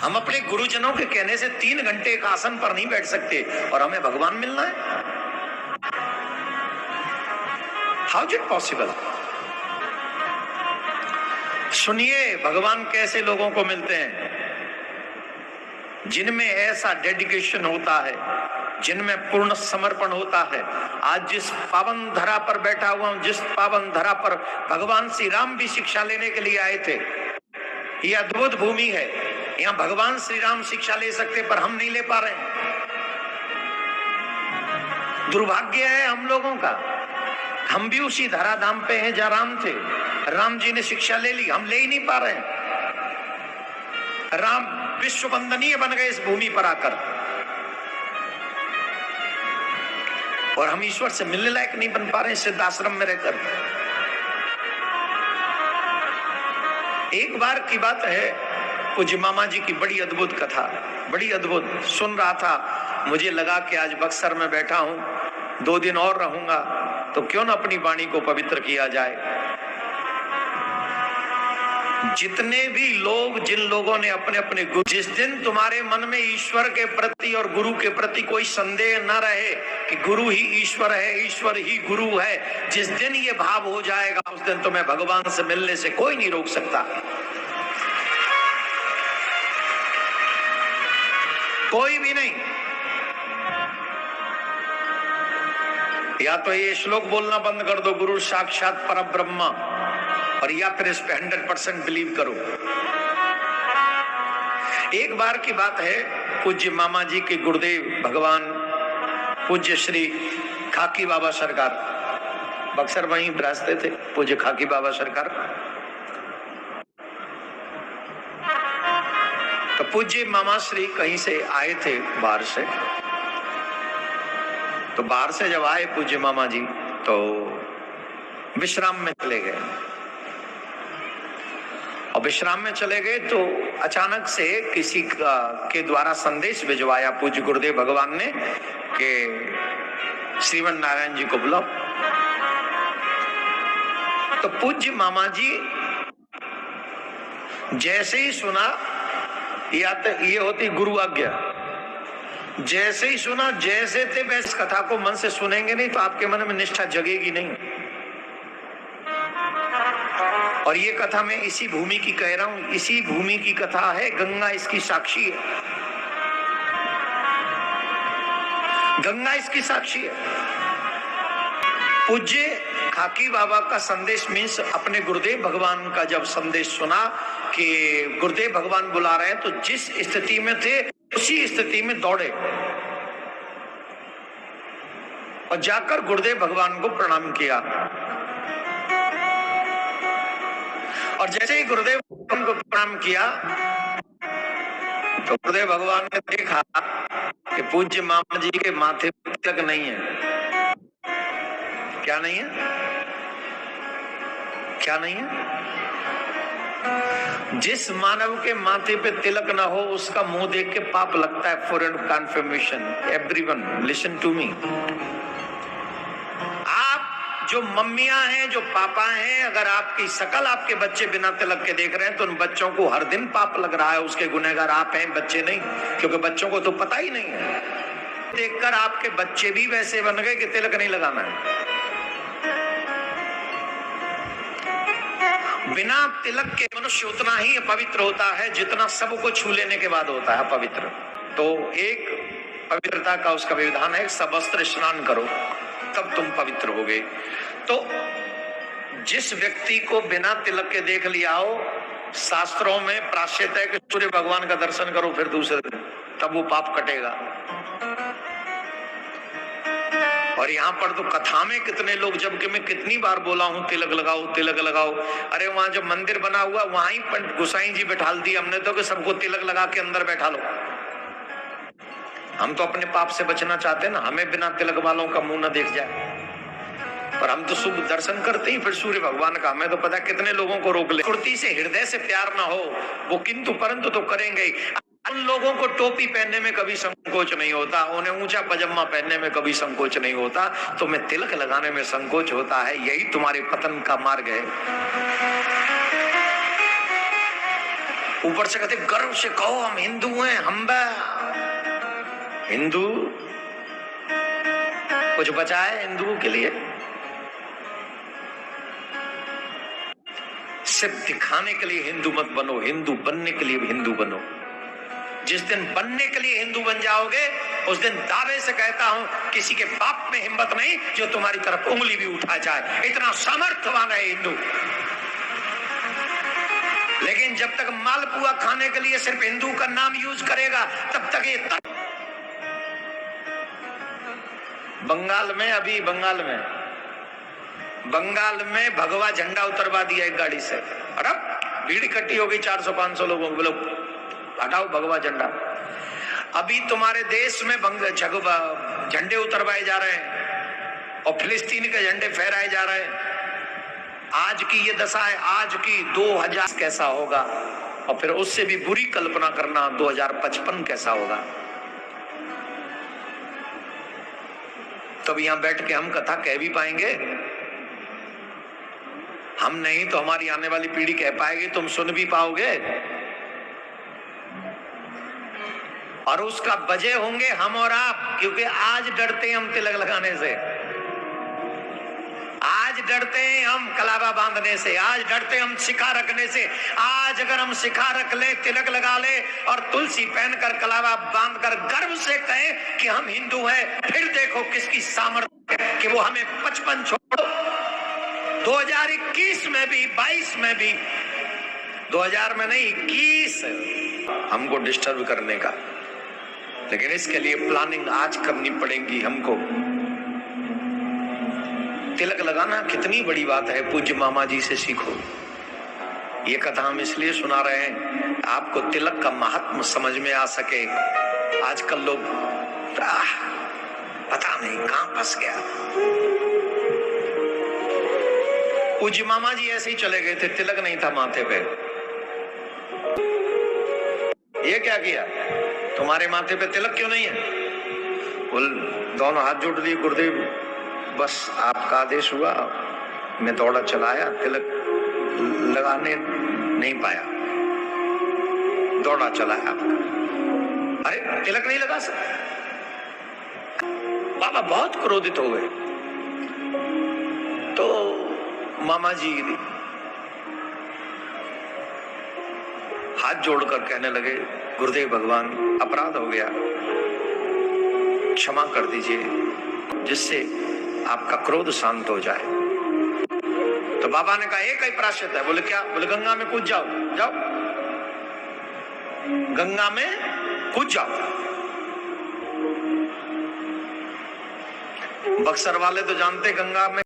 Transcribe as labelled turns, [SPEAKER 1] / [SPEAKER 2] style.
[SPEAKER 1] हम अपने गुरुजनों के कहने से 3 घंटे एक आसन पर नहीं बैठ सकते और हमें भगवान मिलना है। How is it possible? सुनिए, भगवान कैसे लोगों को मिलते हैं? जिनमें ऐसा डेडिकेशन होता है, जिनमें पूर्ण समर्पण होता है। आज जिस पावन धरा पर बैठा हुआ हूं, जिस पावन धरा पर भगवान श्री राम भी शिक्षा लेने के लिए आए थे, ये अद्भुत भूमि है। यहाँ भगवान श्री राम शिक्षा ले सकते पर हम नहीं ले पा रहे हैं। दुर्भाग्य है हम लोगों का। हम भी उसी धराधाम पे हैं जहां राम थे। राम जी ने शिक्षा ले ली, हम ले ही नहीं पा रहे हैं। राम विश्व वंदनीय बन गए इस भूमि पर आकर, और हम ईश्वर से मिलने लायक नहीं बन पा रहे हैं सिद्ध आश्रम में रहकर। एक बार की बात है, पूज्य मामा जी की बड़ी अद्भुत कथा, बड़ी अद्भुत। सुन रहा था, मुझे लगा कि आज बक्सर में बैठा हूं, 2 दिन और रहूंगा तो क्यों ना अपनी वाणी को पवित्र किया जाए। जितने भी लोग, जिन लोगों ने अपने अपने गुरु, जिस दिन तुम्हारे मन में ईश्वर के प्रति और गुरु के प्रति कोई संदेह न रहे कि गुरु ही ईश्वर है, ईश्वर ही गुरु है, जिस दिन ये भाव हो जाएगा, उस दिन तुम्हें भगवान से मिलने से कोई नहीं रोक सकता। कोई भी नहीं। या तो ये श्लोक बोलना बंद कर दो, गुरु साक्षात परब्रह्म, और या फिर इस पे 100% बिलीव करो। एक बार की बात है, पूज्य मामा जी के गुरुदेव भगवान पूज्य श्री खाकी बाबा सरकार, बक्सर वहीं विराजते थे पूज्य खाकी बाबा सरकार। तो पूज्य मामा श्री कहीं से आए थे बाहर से, तो बाहर से जब आए पूज्य मामा जी तो विश्राम में चले गए, और विश्राम में चले गए तो अचानक से किसी के द्वारा संदेश भिजवाया पूज्य गुरुदेव भगवान ने कि श्रीमन नारायण जी को बुलाओ। तो पूज्य मामा जी जैसे ही सुना, या तो ये होती गुरु आज्ञा, जैसे ही सुना, जैसे थे वैसे कथा को मन से सुनेंगे नहीं तो आपके मन में निष्ठा जगेगी नहीं। और ये कथा मैं इसी भूमि की कह रहा हूं, इसी भूमि की कथा है, गंगा इसकी साक्षी है, गंगा इसकी साक्षी है। पूज्य खाकी बाबा का संदेश मीन्स अपने गुरुदेव भगवान का जब संदेश सुना कि गुरुदेव भगवान बुला रहे हैं, तो जिस स्थिति में थे उसी स्थिति में दौड़े और जाकर गुरुदेव भगवान को प्रणाम किया। और जैसे ही गुरुदेव भगवान को प्रणाम किया तो गुरुदेव भगवान ने देखा कि पूज्य मामा जी के माथे पर तिलक नहीं है। क्या नहीं है? क्या नहीं है? जिस मानव के माथे पे तिलक ना हो उसका मुंह देख के पाप लगता है। For your confirmation, everyone listen to me. आप जो मम्मियां हैं, जो पापा हैं, अगर आपकी शकल आपके बच्चे बिना तिलक के देख रहे हैं तो उन बच्चों को हर दिन पाप लग रहा है। उसके गुनहगार आप हैं, बच्चे नहीं, क्योंकि बच्चों को तो पता ही नहीं है। देखकर आपके बच्चे भी वैसे बन गए कि तिलक नहीं लगाना है। बिना तिलक के मनुष्य उतना ही अपवित्र होता है जितना सबको छू लेने के बाद होता है अपवित्र। तो एक पवित्रता का उसका विधान है, सबस्त्र स्नान करो तब तुम पवित्र होगे। तो जिस व्यक्ति को बिना तिलक के देख लिया हो, शास्त्रों में प्रायश्चित है कि सूर्य भगवान का दर्शन करो फिर दूसरे दिन, तब वो पाप कटेगा। और यहाँ पर तो कथा में कितने लोग, जबकि मैं कितनी बार बोला हूँ तिलक लगाओ तिलक लगाओ। अरे वहां जब मंदिर बना हुआ वहां ही गोसाई जी बैठाल दिए हमने तो कि सबको तिलक लगा के अंदर बैठा लो। हम तो अपने पाप से बचना चाहते हैं ना, हमें बिना तिलक वालों का मुंह न देख जाए। पर हम तो शुभ दर्शन करते ही फिर सूर्य भगवान का, हमें तो पता कितने लोगों को रोक ले। कुर्ती से हृदय से प्यार ना हो वो किंतु परंतु तो करेंगे ही। उन लोगों को टोपी पहनने में कभी संकोच नहीं होता, उन्हें ऊंचा पजामा पहनने में कभी संकोच नहीं होता, तो मैं तिलक लगाने में संकोच होता है। यही तुम्हारे पतन का मार्ग है। ऊपर से कहते गर्व से कहो हम हिंदू हैं, हम हिंदू। कुछ बचा है हिंदुओं के लिए? सिर्फ दिखाने के लिए हिंदू मत बनो, हिंदू बनने के लिए भी हिंदू बनो। जिस दिन बनने के लिए हिंदू बन जाओगे उस दिन दावे से कहता हूं किसी के बाप में हिम्मत नहीं जो तुम्हारी तरफ उंगली भी उठा जाए, इतना सामर्थ्यवान है हिंदू। लेकिन जब तक मालपुआ खाने के लिए सिर्फ हिंदू का नाम यूज करेगा तब तक ये बंगाल में, अभी बंगाल में भगवा झंडा उतरवा दिया एक गाड़ी से, और अब भीड़ इकट्ठी हो गई 400-500 लोगों को, बोलो हटाओ भगवा झंडा। अभी तुम्हारे देश में झंडे उतरवाए जा रहे हैं और फिलिस्तीन के झंडे फहराए जा रहे हैं। आज की ये दशा है, आज की 2000 कैसा होगा, और फिर उससे भी बुरी कल्पना करना 2055 कैसा होगा। तब यहां बैठ के हम कथा कह भी पाएंगे? हम नहीं तो हमारी आने वाली पीढ़ी कह पाएगी, तुम सुन भी पाओगे। और उसका वजह होंगे हम और आप, क्योंकि आज डरते हैं हम तिलक लगाने से, आज डरते हैं हम कलावा बांधने से, आज डरते हैं हम शिखा रखने से। आज अगर हम शिखा रख ले, तिलक लगा ले और तुलसी पहनकर कलावा बांधकर गर्व से कहें कि हम हिंदू हैं, फिर देखो किसकी सामर्थ्य है कि वो हमें 55 छोड़ो 2021 में भी, 22 में भी, 2000 में नहीं 21 हमको डिस्टर्ब करने का। लेकिन इसके लिए प्लानिंग आज करनी पड़ेगी हमको। तिलक लगाना कितनी बड़ी बात है, पूज्य मामा जी से सीखो। ये कथा हम इसलिए सुना रहे हैं आपको तिलक का महत्व समझ में आ सके। आजकल लोग पता नहीं कहां फंस गया। पूज्य मामा जी ऐसे ही चले गए थे, तिलक नहीं था माथे पे। ये क्या किया, तुम्हारे माथे पे तिलक क्यों नहीं है? बोल दोनों हाथ जोड़ लिए, गुरुदेव बस आपका आदेश हुआ, मैं दौड़ा चलाया, तिलक लगाने नहीं पाया, दौड़ा चलाया। अरे तिलक नहीं लगा सकते। बाबा बहुत क्रोधित हो गए। तो मामा जी हाथ जोड़कर कहने लगे, गुरुदेव भगवान अपराध हो गया, क्षमा कर दीजिए, जिससे आपका क्रोध शांत हो जाए। तो बाबा ने कहा एक ही प्रायश्चित है। बोले क्या? बोले गंगा में कूद जाओ, जाओ गंगा में कूद जाओ। बक्सर वाले तो जानते गंगा में